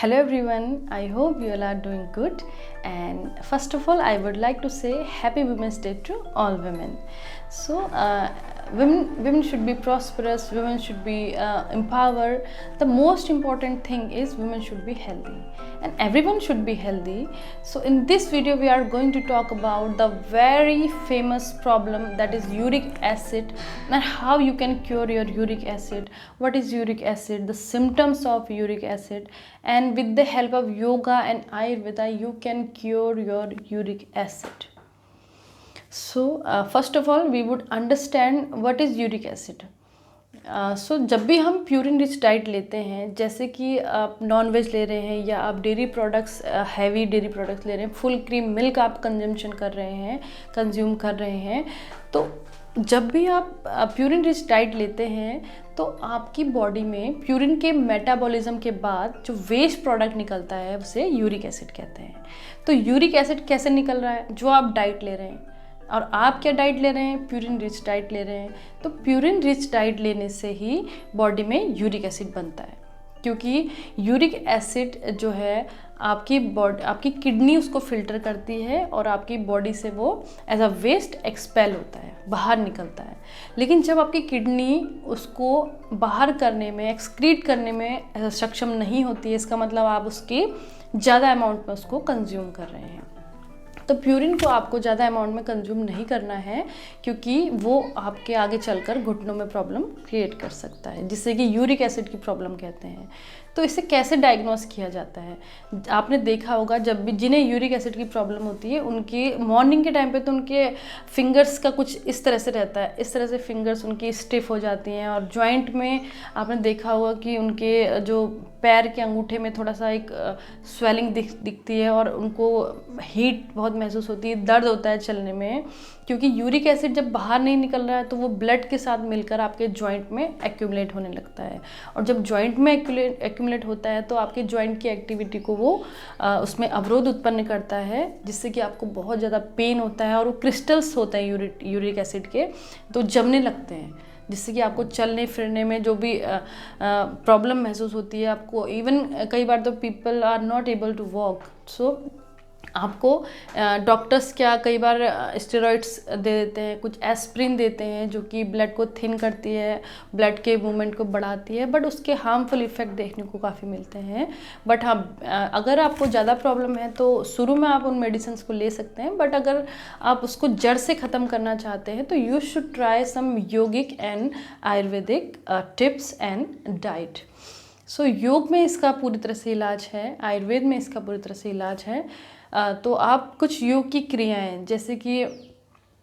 Hello everyone, I hope you all are doing good, and first of all I would like to say happy Women's Day to all women. Women should be prosperous, women should be empowered. The most important thing is women should be healthy and everyone should be healthy. So in this video we are going to talk about the very famous problem, that is uric acid, and how you can cure your uric acid, what is uric acid, the symptoms of uric acid, and with the help of yoga and Ayurveda you can cure your uric acid. First of all we would understand what is uric acid. जब भी हम purine rich diet लेते हैं, जैसे कि आप non veg ले रहे हैं या आप dairy products, heavy dairy products ले रहे हैं, फुल क्रीम मिल्क आप कंज्यूम कर रहे हैं, तो जब भी आप प्यूरिन रिच डाइट लेते हैं तो आपकी बॉडी में प्यूरिन के मेटाबॉलिज्म के बाद जो वेस्ट प्रोडक्ट निकलता है उसे यूरिक एसिड कहते हैं। तो यूरिक एसिड कैसे निकल रहा है? जो आप डाइट ले रहे हैं, और आप क्या डाइट ले रहे हैं? प्यूरिन रिच डाइट ले रहे हैं। तो प्यूरिन रिच डाइट लेने से ही बॉडी में यूरिक एसिड बनता है, क्योंकि यूरिक एसिड जो है आपकी किडनी उसको फिल्टर करती है और आपकी बॉडी से वो एज अ वेस्ट एक्सपेल होता है, बाहर निकलता है। लेकिन जब आपकी किडनी उसको बाहर करने में, एक्सक्रीट करने में सक्षम नहीं होती है, इसका मतलब आप उसकी ज़्यादा अमाउंट में उसको कंज्यूम कर रहे हैं। तो प्यूरिन को आपको ज़्यादा अमाउंट में कंज्यूम नहीं करना है, क्योंकि वो आपके आगे चलकर घुटनों में प्रॉब्लम क्रिएट कर सकता है, जिससे कि यूरिक एसिड की प्रॉब्लम कहते हैं। तो इसे कैसे डायग्नोस किया जाता है? आपने देखा होगा जब भी जिन्हें यूरिक एसिड की प्रॉब्लम होती है, उनकी मॉर्निंग के टाइम पे तो उनके फिंगर्स का कुछ इस तरह से रहता है, इस तरह से फिंगर्स उनकी स्टिफ हो जाती हैं, और जॉइंट में आपने देखा होगा कि उनके जो पैर के अंगूठे में थोड़ा सा एक स्वेलिंग दिखती है और उनको हीट बहुत महसूस होती है, दर्द होता है चलने में, क्योंकि यूरिक एसिड जब बाहर नहीं निकल रहा है तो वो ब्लड के साथ मिलकर आपके जॉइंट में एक्यूमुलेट होने लगता है, और जब जॉइंट में एक्यूमुलेट होता है तो आपके जॉइंट की एक्टिविटी को वो उसमें अवरोध उत्पन्न करता है, जिससे कि आपको बहुत ज़्यादा पेन होता है, और वो क्रिस्टल्स होते हैं यूरिक एसिड के, तो जमने लगते हैं, जिससे कि आपको चलने फिरने में जो भी प्रॉब्लम महसूस होती है आपको। इवन कई बार तो people are not able to walk. So आपको डॉक्टर्स क्या कई बार स्टेरॉइड्स दे देते हैं, कुछ एस्प्रिन देते हैं जो कि ब्लड को थिन करती है, ब्लड के मूवमेंट को बढ़ाती है, बट उसके हार्मफुल इफ़ेक्ट देखने को काफ़ी मिलते हैं। बट हाँ, अगर आपको ज़्यादा प्रॉब्लम है तो शुरू में आप उन मेडिसिन को ले सकते हैं, बट अगर आप उसको जड़ से ख़त्म करना चाहते हैं तो you should try some yogic and ayurvedic tips and diet. So योग में इसका पूरी तरह से इलाज है, आयुर्वेद में इसका पूरी तरह से इलाज है। तो आप कुछ योग की क्रियाएं, जैसे कि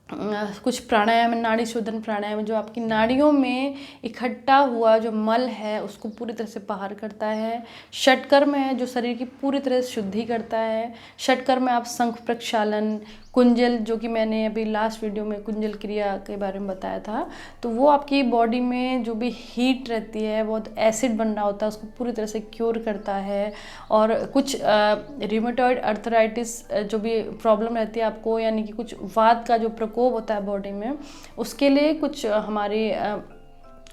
कुछ प्राणायाम, नाड़ी शोधन प्राणायाम, जो आपकी नाड़ियों में इकट्ठा हुआ जो मल है उसको पूरी तरह से बाहर करता है। षटकर्म है जो शरीर की पूरी तरह से शुद्धि करता है। षटकर्म में आप शंख प्रक्षालन, कुंजल, जो कि मैंने अभी लास्ट वीडियो में कुंजल क्रिया के बारे में बताया था, तो वो आपकी बॉडी में जो भी हीट रहती है, बहुत एसिड बन रहा होता है, उसको पूरी तरह से क्योर करता है। और कुछ रिमेटॉइड अर्थराइटिस जो भी प्रॉब्लम रहती है आपको, यानी कि कुछ वात का जो प्रकोप होता है बॉडी में, उसके लिए कुछ हमारी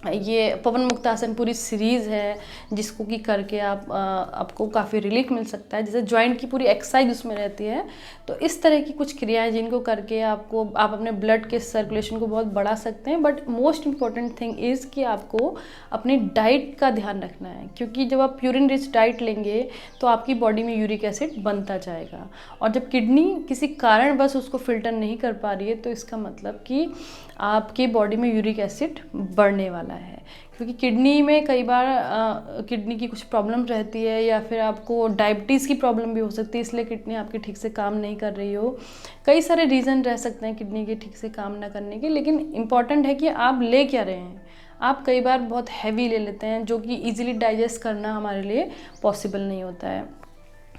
ये पवन मुक्तासन पूरी सीरीज़ है, जिसको कि करके आपको काफ़ी रिलीफ मिल सकता है, जैसे जॉइंट की पूरी एक्सरसाइज उसमें रहती है। तो इस तरह की कुछ क्रियाएं जिनको करके आप अपने ब्लड के सर्कुलेशन को बहुत बढ़ा सकते हैं। But most important thing is कि आपको अपनी डाइट का ध्यान रखना है, क्योंकि जब आप प्यूरिन रिच डाइट लेंगे तो आपकी बॉडी में यूरिक एसिड बनता जाएगा, और जब किडनी किसी कारणवश उसको फिल्टर नहीं कर पा रही है तो इसका मतलब कि आपकी बॉडी में यूरिक एसिड बढ़ने वाला है। क्योंकि किडनी में कई बार किडनी की कुछ प्रॉब्लम रहती है, या फिर आपको डायबिटीज़ की प्रॉब्लम भी हो सकती है, इसलिए किडनी आपकी ठीक से काम नहीं कर रही हो। कई सारे रीज़न रह सकते हैं किडनी के ठीक से काम ना करने के, लेकिन इम्पॉर्टेंट है कि आप ले क्या रहे हैं। आप कई बार बहुत हैवी ले लेते हैं, जो कि ईजिली डाइजेस्ट करना हमारे लिए पॉसिबल नहीं होता है।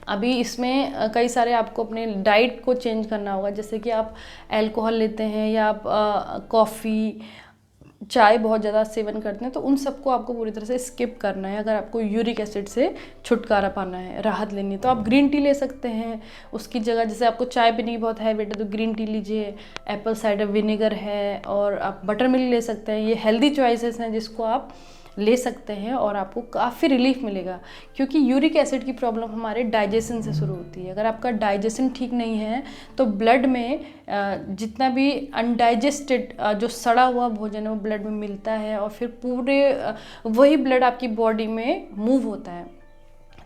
अभी इसमें कई सारे आपको अपने डाइट को चेंज करना होगा, जैसे कि आप अल्कोहल लेते हैं या आप कॉफ़ी, चाय बहुत ज़्यादा सेवन करते हैं, तो उन सबको आपको पूरी तरह से स्किप करना है। अगर आपको यूरिक एसिड से छुटकारा पाना है, राहत लेनी है, तो आप ग्रीन टी ले सकते हैं उसकी जगह। जैसे आपको चाय पीने की बहुत हैबिट है तो ग्रीन टी लीजिए, एप्पल साइडर विनेगर है, और आप बटर मिल्क ले सकते हैं। ये हेल्दी चॉइसेस हैं जिसको आप ले सकते हैं और आपको काफ़ी रिलीफ मिलेगा। क्योंकि यूरिक एसिड की प्रॉब्लम हमारे डाइजेशन से शुरू होती है। अगर आपका डाइजेशन ठीक नहीं है तो ब्लड में जितना भी अनडाइजेस्टेड जो सड़ा हुआ भोजन है वो ब्लड में मिलता है और फिर पूरे वही ब्लड आपकी बॉडी में मूव होता है।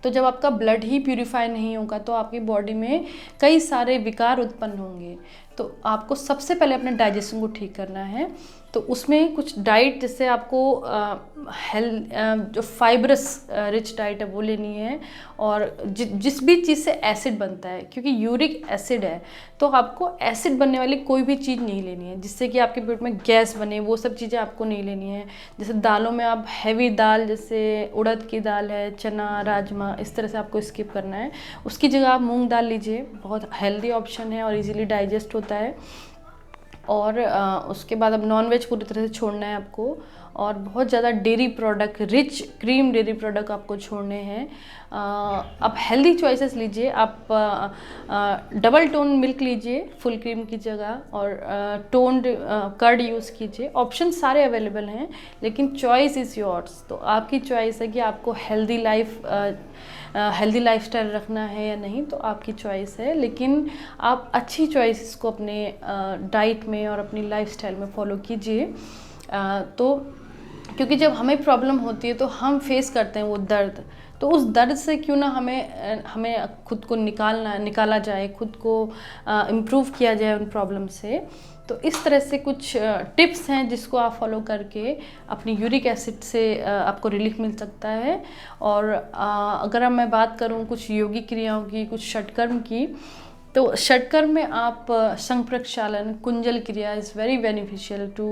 तो जब आपका ब्लड ही प्यूरिफाई नहीं होगा तो आपकी बॉडी में कई सारे विकार उत्पन्न होंगे। तो आपको सबसे पहले अपने डाइजेशन को ठीक करना है। तो उसमें कुछ डाइट, जैसे आपको जो फाइब्रस रिच डाइट है वो लेनी है, और जिस भी चीज़ से एसिड बनता है, क्योंकि यूरिक एसिड है तो आपको एसिड बनने वाली कोई भी चीज़ नहीं लेनी है जिससे कि आपके पेट में गैस बने, वो सब चीज़ें आपको नहीं लेनी है। जैसे दालों में आप हैवी दाल, जैसे उड़द की दाल है, चना, राजमा, इस तरह से आपको स्किप करना है। उसकी जगह आप मूंग दाल लीजिए, बहुत हेल्दी ऑप्शन है और इजीली डाइजेस्ट होता है। और उसके बाद अब नॉनवेज पूरी तरह से छोड़ना है आपको, और बहुत ज़्यादा dairy product, rich cream dairy product आपको छोड़ने हैं। आप हेल्दी चॉइसेस लीजिए, आप डबल टोन मिल्क लीजिए फुल क्रीम की जगह, और टोन्ड कर्ड यूज़ कीजिए। ऑप्शन सारे अवेलेबल हैं, लेकिन चॉइस इज़ योर्स। तो आपकी चॉइस है कि आपको हेल्दी लाइफस्टाइल रखना है या नहीं, तो आपकी चॉइस है। लेकिन आप अच्छी चॉइसेस को अपने डाइट में और अपनी लाइफस्टाइल में फॉलो कीजिए। तो क्योंकि जब हमें प्रॉब्लम होती है तो हम फेस करते हैं वो दर्द, तो उस दर्द से क्यों ना हमें खुद को निकाला जाए, खुद को इम्प्रूव किया जाए उन प्रॉब्लम से। तो इस तरह से कुछ टिप्स हैं जिसको आप फॉलो करके अपनी यूरिक एसिड से आपको रिलीफ मिल सकता है। और अगर मैं बात करूं कुछ योगिक क्रियाओं की, कुछ षटकर्म की, तो षटकर्म में आप संघ प्रक्षालन, कुंजल क्रिया is very beneficial to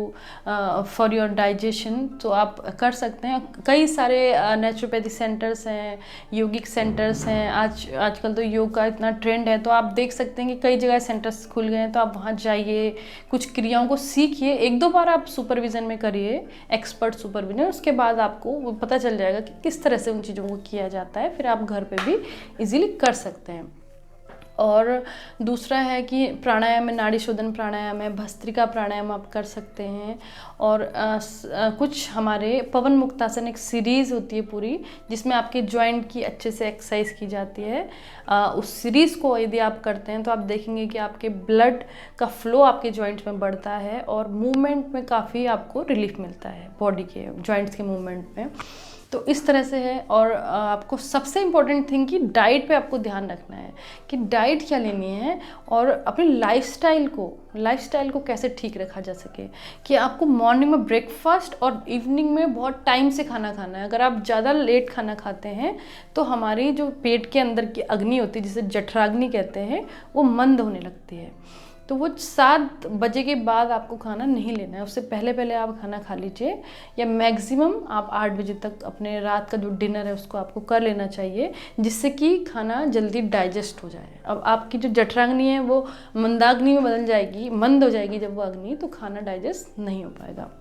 for your digestion. तो आप कर सकते हैं। कई सारे नेचुरोपैथी सेंटर्स हैं, योगिक सेंटर्स हैं। आजकल तो योग का इतना ट्रेंड है, तो आप देख सकते हैं कि कई जगह सेंटर्स खुल गए हैं। तो आप वहाँ जाइए, कुछ क्रियाओं को सीखिए, एक दो बार आप सुपरविज़न में करिए, एक्सपर्ट सुपरविज़न। उसके बाद आपको वो पता चल जाएगा कि किस तरह से उन चीज़ों को किया जाता है। फिर आप घर पे भी इजीली कर सकते हैं। और दूसरा है कि प्राणायाम है, नाड़ी शोधन प्राणायाम है, भस्त्रिका प्राणायाम आप कर सकते हैं। और कुछ हमारे पवन मुक्तासन एक सीरीज़ होती है पूरी, जिसमें आपके जॉइंट की अच्छे से एक्सरसाइज की जाती है। उस सीरीज़ को यदि आप करते हैं तो आप देखेंगे कि आपके ब्लड का फ्लो आपके जॉइंट्स में बढ़ता है और मूवमेंट में काफ़ी आपको रिलीफ मिलता है, बॉडी के जॉइंट्स के मूवमेंट में। तो इस तरह से है। और आपको सबसे इम्पोर्टेंट थिंग कि डाइट पे आपको ध्यान रखना है कि डाइट क्या लेनी है, और अपनी लाइफस्टाइल को कैसे ठीक रखा जा सके। कि आपको मॉर्निंग में ब्रेकफास्ट और इवनिंग में बहुत टाइम से खाना खाना है। अगर आप ज़्यादा लेट खाना खाते हैं तो हमारी जो पेट के अंदर की अग्नि होती है, जिसे जठराग्नि कहते हैं, वो मंद होने लगती है। तो वो 7 बजे के बाद आपको खाना नहीं लेना है, उससे पहले आप खाना खा लीजिए, या मैक्सिमम आप 8 बजे तक अपने रात का जो डिनर है उसको आपको कर लेना चाहिए, जिससे कि खाना जल्दी डाइजेस्ट हो जाए। अब आपकी जो जठराग्नि है वो मंदाग्नि में बदल जाएगी, मंद हो जाएगी जब वो अग्नि, तो खाना डाइजेस्ट नहीं हो पाएगा।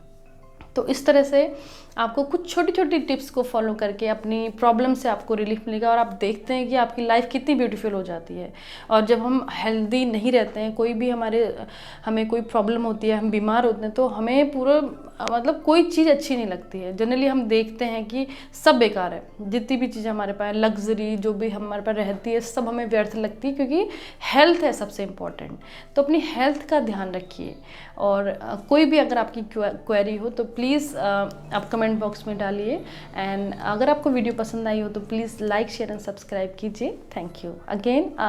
तो इस तरह से आपको कुछ छोटी छोटी टिप्स को फॉलो करके अपनी प्रॉब्लम से आपको रिलीफ मिलेगा, और आप देखते हैं कि आपकी लाइफ कितनी ब्यूटीफुल हो जाती है। और जब हम हेल्दी नहीं रहते हैं, कोई भी हमें कोई प्रॉब्लम होती है, हम बीमार होते हैं, तो हमें पूरा मतलब कोई चीज़ अच्छी नहीं लगती है। जनरली हम देखते हैं कि सब बेकार है, जितनी भी चीज़ें हमारे पास, लग्जरी जो भी हमारे पास रहती है, सब हमें व्यर्थ लगती है, क्योंकि हेल्थ है सबसे इम्पॉर्टेंट। तो अपनी हेल्थ का ध्यान रखिए। और कोई भी अगर आपकी क्वेरी हो तो प्लीज़ आप कमेंट बॉक्स में डालिए। एंड अगर आपको वीडियो पसंद आई हो तो please like, share and subscribe कीजिए। Thank you again.